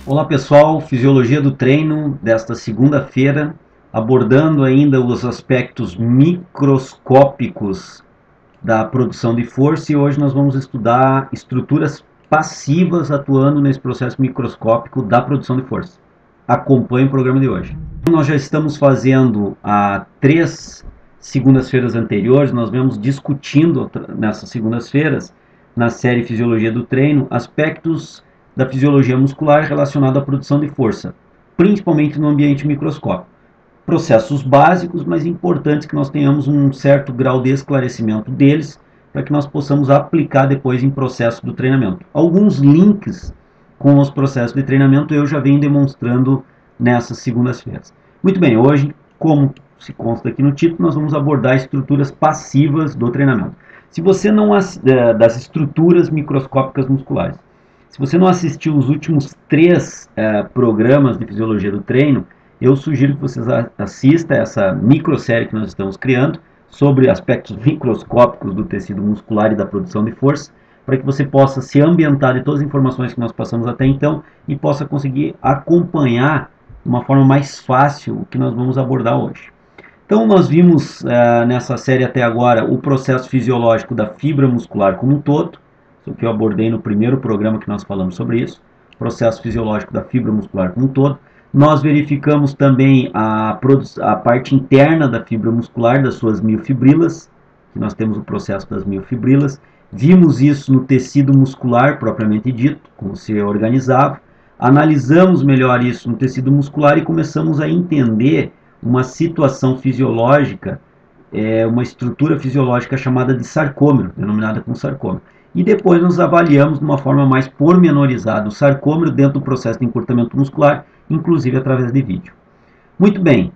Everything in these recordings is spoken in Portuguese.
Olá pessoal, Fisiologia do Treino desta segunda-feira, abordando ainda os aspectos microscópicos da produção de força, e hoje nós vamos estudar estruturas passivas atuando nesse processo microscópico da produção de força. Acompanhe o programa de hoje. Nós já estamos fazendo há 3 segundas-feiras anteriores, nós vemos discutindo nessas segundas-feiras, na série Fisiologia do Treino, aspectos da fisiologia muscular relacionado à produção de força, principalmente no ambiente microscópico. Processos básicos, mas importantes que nós tenhamos um certo grau de esclarecimento deles, para que nós possamos aplicar depois em processo do treinamento. Alguns links com os processos de treinamento eu já venho demonstrando nessas segundas-feiras. Muito bem, hoje, como se consta aqui no título, nós vamos abordar estruturas passivas do treinamento. Se você não das estruturas microscópicas musculares. Se você não assistiu os últimos 3 programas de fisiologia do treino, eu sugiro que você assista essa microsérie que nós estamos criando sobre aspectos microscópicos do tecido muscular e da produção de força, para que você possa se ambientar de todas as informações que nós passamos até então e possa conseguir acompanhar de uma forma mais fácil o que nós vamos abordar hoje. Então nós vimos nessa série até agora o processo fisiológico da fibra muscular como um todo, o que eu abordei no primeiro programa que nós falamos sobre isso, processo fisiológico da fibra muscular como um todo. Nós verificamos também a parte interna da fibra muscular, das suas miofibrilas, que nós temos o processo das miofibrilas. Vimos isso no tecido muscular propriamente dito, como se organizava. Analisamos melhor isso no tecido muscular e começamos a entender uma situação fisiológica, uma estrutura fisiológica chamada de sarcômero, denominada como sarcômero. E depois nós avaliamos de uma forma mais pormenorizada o sarcômero dentro do processo de encurtamento muscular, inclusive através de vídeo. Muito bem,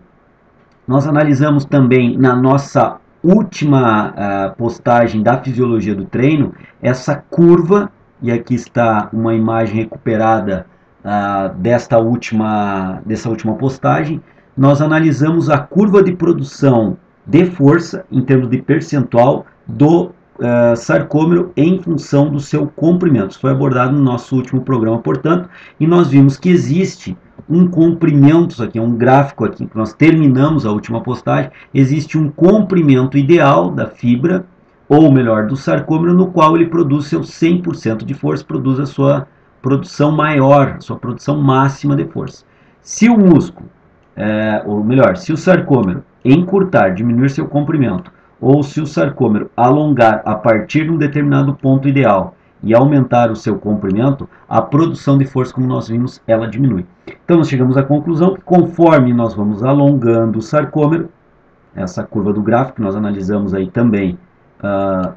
nós analisamos também na nossa última postagem da fisiologia do treino, essa curva, e aqui está uma imagem recuperada dessa última postagem. Nós analisamos a curva de produção de força, em termos de percentual, do sarcômero em função do seu comprimento. Isso foi abordado no nosso último programa, portanto, e nós vimos que existe um comprimento, isso aqui é um gráfico aqui que nós terminamos a última postagem, existe um comprimento ideal da fibra, ou melhor, do sarcômero, no qual ele produz seu 100% de força, produz a sua produção maior, a sua produção máxima de força. Se o músculo, ou melhor, se o sarcômero encurtar, diminuir seu comprimento, ou se o sarcômero alongar a partir de um determinado ponto ideal e aumentar o seu comprimento, a produção de força, como nós vimos, ela diminui. Então nós chegamos à conclusão que conforme nós vamos alongando o sarcômero, essa curva do gráfico que nós analisamos aí também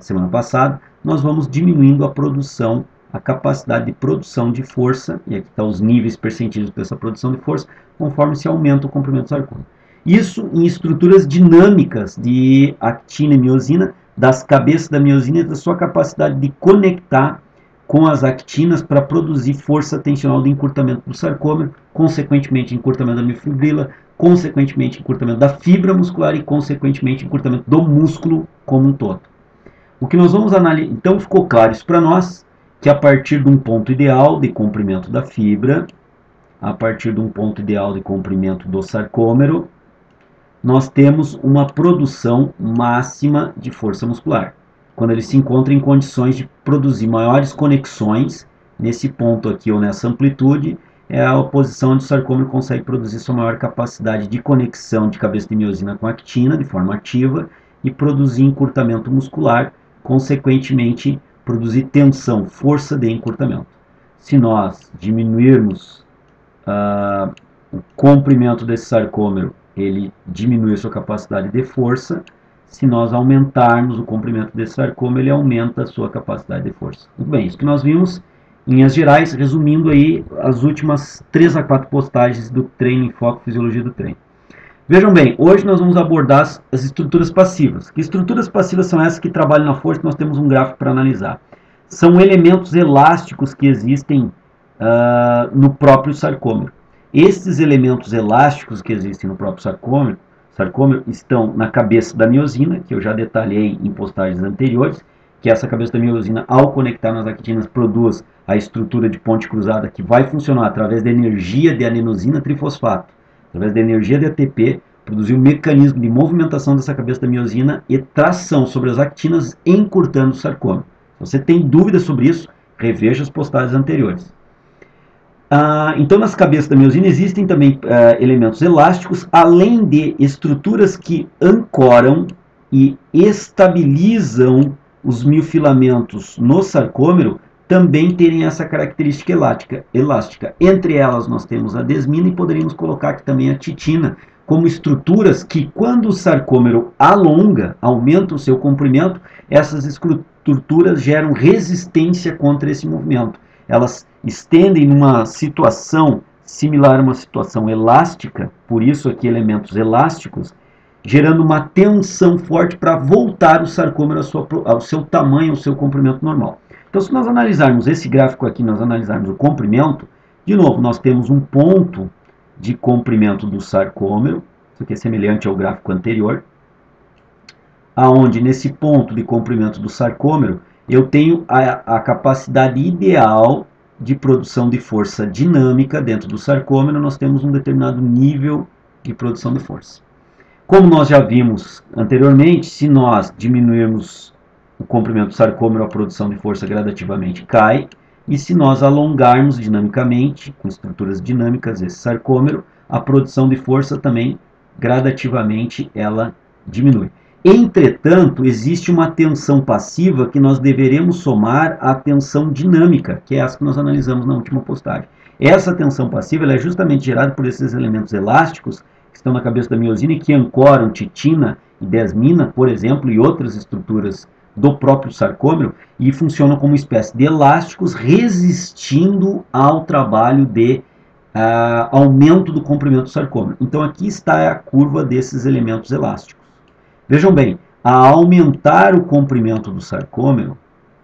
semana passada, nós vamos diminuindo a produção, a capacidade de produção de força, e aqui estão os níveis percentis dessa produção de força, conforme se aumenta o comprimento do sarcômero. Isso em estruturas dinâmicas de actina e miosina, das cabeças da miosina e da sua capacidade de conectar com as actinas para produzir força tensional de encurtamento do sarcômero, consequentemente encurtamento da miofibrila, consequentemente encurtamento da fibra muscular e consequentemente encurtamento do músculo como um todo. O que nós vamos analisar, então ficou claro isso para nós, que a partir de um ponto ideal de comprimento da fibra, a partir de um ponto ideal de comprimento do sarcômero, nós temos uma produção máxima de força muscular. Quando ele se encontra em condições de produzir maiores conexões, nesse ponto aqui ou nessa amplitude, é a posição onde o sarcômero consegue produzir sua maior capacidade de conexão de cabeça de miosina com actina, de forma ativa, e produzir encurtamento muscular, consequentemente produzir tensão, força de encurtamento. Se nós diminuirmos o comprimento desse sarcômero, ele diminui a sua capacidade de força. Se nós aumentarmos o comprimento desse sarcômero, ele aumenta a sua capacidade de força. Muito bem, isso que nós vimos em linhas gerais, resumindo aí as últimas 3 a 4 postagens do Treino em Foco Fisiologia do Treino. Vejam bem, hoje nós vamos abordar as estruturas passivas. Que estruturas passivas são essas que trabalham na força? Nós temos um gráfico para analisar. São elementos elásticos que existem no próprio sarcômero. Esses elementos elásticos que existem no próprio sarcômero estão na cabeça da miosina, que eu já detalhei em postagens anteriores, que essa cabeça da miosina, ao conectar nas actinas, produz a estrutura de ponte cruzada que vai funcionar através da energia de adenosina trifosfato, através da energia de ATP, produzir um mecanismo de movimentação dessa cabeça da miosina e tração sobre as actinas, encurtando o sarcômero. Se você tem dúvidas sobre isso, reveja as postagens anteriores. Então, nas cabeças da miosina existem também elementos elásticos, além de estruturas que ancoram e estabilizam os miofilamentos no sarcômero, também terem essa característica elástica. Entre elas, nós temos a desmina e poderíamos colocar aqui também a titina, como estruturas que, quando o sarcômero alonga, aumenta o seu comprimento, essas estruturas geram resistência contra esse movimento. Elas estendem numa situação similar a uma situação elástica, por isso aqui elementos elásticos, gerando uma tensão forte para voltar o sarcômero ao seu tamanho, ao seu comprimento normal. Então, se nós analisarmos esse gráfico aqui, nós analisarmos o comprimento, de novo, nós temos um ponto de comprimento do sarcômero, isso aqui é semelhante ao gráfico anterior, aonde nesse ponto de comprimento do sarcômero, eu tenho a capacidade ideal de produção de força dinâmica dentro do sarcômero, nós temos um determinado nível de produção de força. Como nós já vimos anteriormente, se nós diminuirmos o comprimento do sarcômero, a produção de força gradativamente cai, e se nós alongarmos dinamicamente, com estruturas dinâmicas, esse sarcômero, a produção de força também gradativamente ela diminui. Entretanto, existe uma tensão passiva que nós deveremos somar à tensão dinâmica, que é essa que nós analisamos na última postagem. Essa tensão passiva ela é justamente gerada por esses elementos elásticos que estão na cabeça da miosina e que ancoram titina e desmina, por exemplo, e outras estruturas do próprio sarcômero, e funcionam como espécie de elásticos resistindo ao trabalho de aumento do comprimento do sarcômero. Então aqui está a curva desses elementos elásticos. Vejam bem, ao aumentar o comprimento do sarcômero,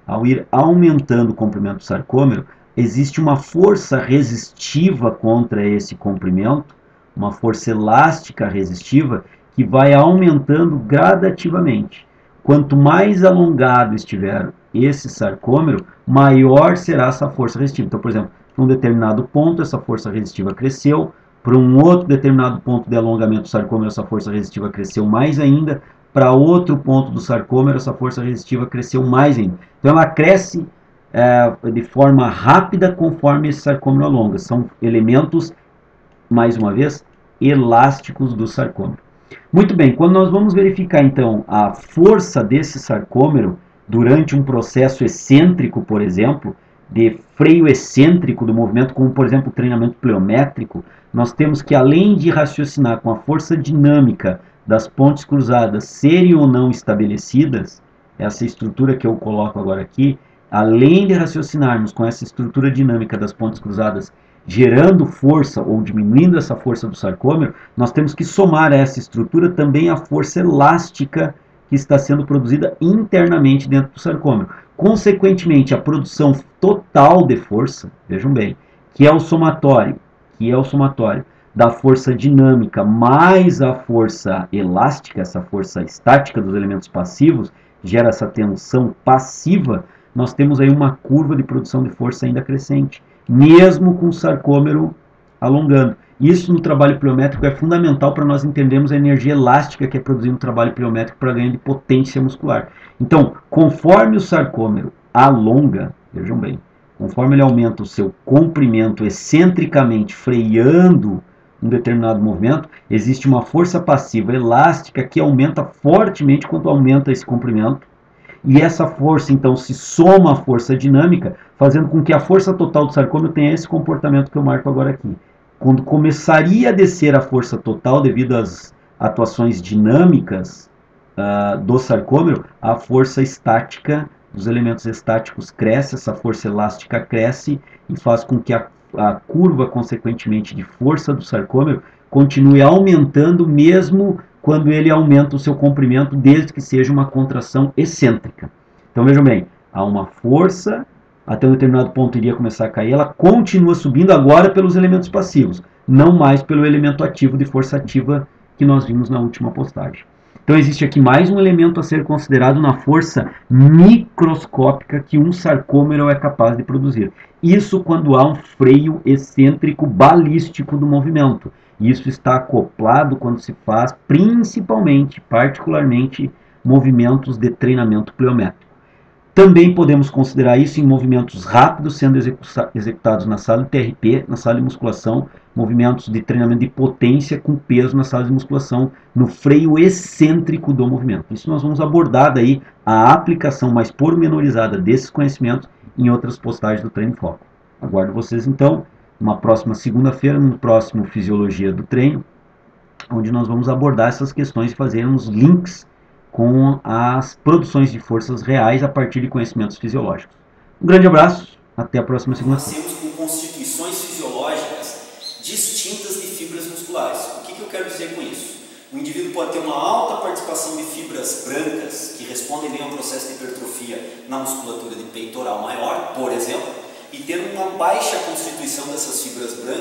ao ir aumentando o comprimento do sarcômero, existe uma força resistiva contra esse comprimento, uma força elástica resistiva, que vai aumentando gradativamente. Quanto mais alongado estiver esse sarcômero, maior será essa força resistiva. Então, por exemplo, para um determinado ponto, essa força resistiva cresceu, para um outro determinado ponto de alongamento do sarcômero, essa força resistiva cresceu mais ainda, para outro ponto do sarcômero, essa força resistiva cresceu mais ainda. Então, ela cresce de forma rápida conforme esse sarcômero alonga. São elementos, mais uma vez, elásticos do sarcômero. Muito bem, quando nós vamos verificar então a força desse sarcômero durante um processo excêntrico, por exemplo, de freio excêntrico do movimento, como por exemplo o treinamento pleométrico, nós temos que, além de raciocinar com a força dinâmica das pontes cruzadas serem ou não estabelecidas, essa estrutura que eu coloco agora aqui, além de raciocinarmos com essa estrutura dinâmica das pontes cruzadas gerando força ou diminuindo essa força do sarcômero, nós temos que somar a essa estrutura também a força elástica que está sendo produzida internamente dentro do sarcômero. Consequentemente, a produção total de força, vejam bem, que é o somatório da força dinâmica mais a força elástica, essa força estática dos elementos passivos, gera essa tensão passiva, nós temos aí uma curva de produção de força ainda crescente, mesmo com o sarcômero alongando. Isso no trabalho pliométrico é fundamental para nós entendermos a energia elástica que é produzida no trabalho pliométrico para ganho de potência muscular. Então, conforme o sarcômero alonga, vejam bem, conforme ele aumenta o seu comprimento excentricamente, freando um determinado movimento, existe uma força passiva elástica que aumenta fortemente quando aumenta esse comprimento. E essa força, então, se soma à força dinâmica, fazendo com que a força total do sarcômero tenha esse comportamento que eu marco agora aqui. Quando começaria a descer a força total devido às atuações dinâmicas do sarcômero, a força estática dos elementos estáticos cresce, essa força elástica cresce e faz com que a curva, consequentemente, de força do sarcômero continue aumentando mesmo quando ele aumenta o seu comprimento, desde que seja uma contração excêntrica. Então vejam bem, há uma força, até um determinado ponto iria começar a cair, ela continua subindo agora pelos elementos passivos, não mais pelo elemento ativo de força ativa que nós vimos na última postagem. Então existe aqui mais um elemento a ser considerado na força microscópica que um sarcômero é capaz de produzir. Isso quando há um freio excêntrico balístico do movimento. Isso está acoplado quando se faz particularmente, movimentos de treinamento pliométrico. Também podemos considerar isso em movimentos rápidos sendo executados na sala de TRP, na sala de musculação, movimentos de treinamento de potência com peso na sala de musculação, no freio excêntrico do movimento. Isso nós vamos abordar daí a aplicação mais pormenorizada desses conhecimentos em outras postagens do Treino em Foco. Aguardo vocês então numa próxima segunda-feira, no próximo Fisiologia do Treino, onde nós vamos abordar essas questões e fazer uns links com as produções de forças reais a partir de conhecimentos fisiológicos. Um grande abraço, até a próxima segunda-feira. Nós temos com constituições fisiológicas distintas de fibras musculares. O que eu quero dizer com isso? O indivíduo pode ter uma alta participação de fibras brancas que respondem bem ao processo de hipertrofia na musculatura de peitoral maior, por exemplo, e ter uma baixa constituição dessas fibras brancas